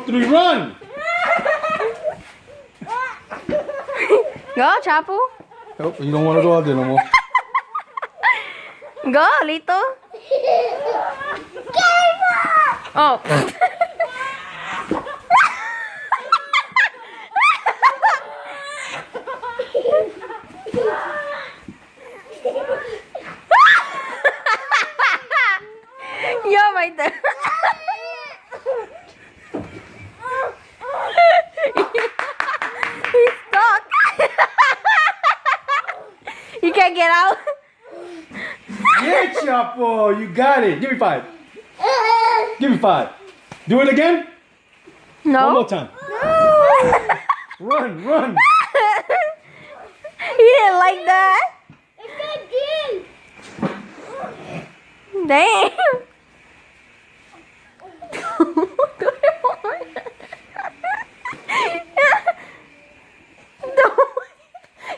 3, run! Go, Chapu. Oh, you don't want to go out there no more. Go, Lito. Oh. You're right there. He's stuck. You can't get out. Yeah, Chapo, you got it. Give me 5. Give me 5. Do it again. No. One more time. Run, run. He didn't like that. Damn.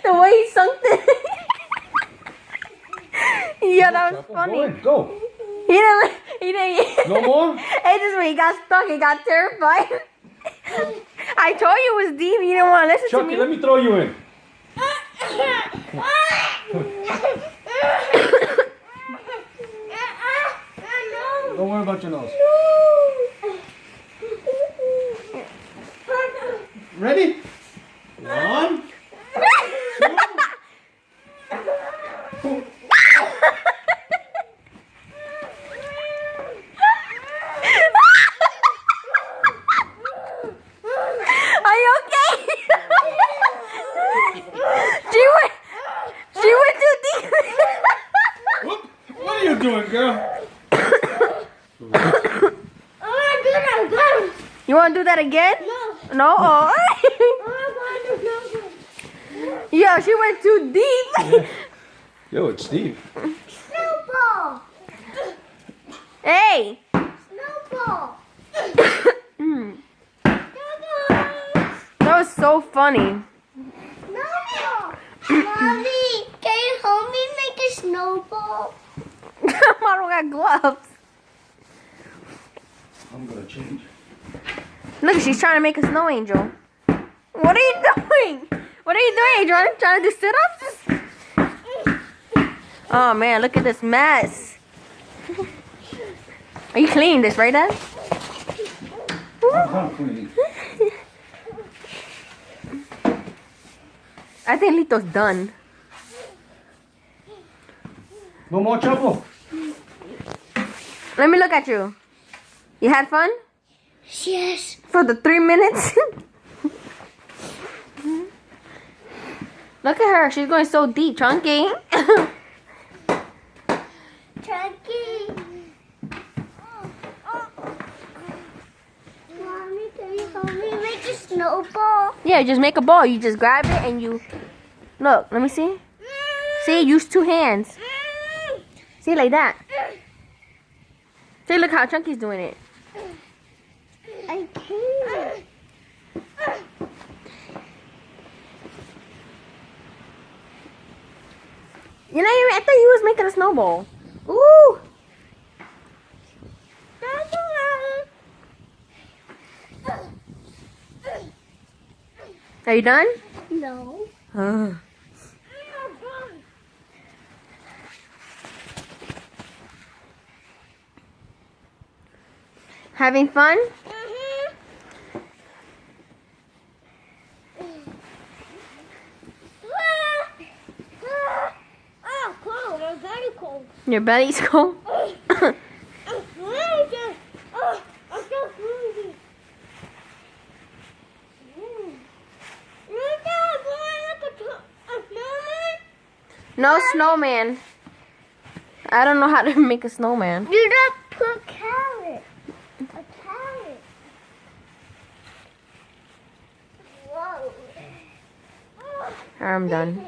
The way he sunk it. Yeah, that was Chapo, funny. Go in, go. He didn't. No more? It just when he got stuck, he got terrified. I told you it was deep. You didn't want to listen to Chucky, me. let me throw you in. Don't worry about your nose. Ready? 1, 2. Are you okay? She went too deep. Whoop. What are you doing, girl? You want to do that again? No. Oh. Yeah, she went too deep. Yo, it's Steve. Snowball! Hey. Snowball! That was so funny. Snowball! Mommy, can you help me make a snowball? I don't got gloves. I'm gonna change. Look, she's trying to make a snow angel. What are you doing? What are you doing? You trying to do sit-ups? Oh man, look at this mess. Are you cleaning this, right, Dad? I'm cleaning. I think Lito's done. No more Chapo. Let me look at you. You had fun? Yes. For the 3 minutes? Look at her. She's going so deep, Chunky. Chucky. Mommy, can you help me make a snowball? Yeah, just make a ball. You just grab it and you... Look, let me see. See, use 2 hands. See, like that. See, look how Chunky's doing it. I can't. You know, I thought you was making a snowball. Ooh. Are you done? No. Having fun? Oh, cold. I'm very cold. Your belly's cold? I'm so hungry. No snowman. I don't know how to make a snowman. You just put carrot. A carrot. Whoa. I'm done.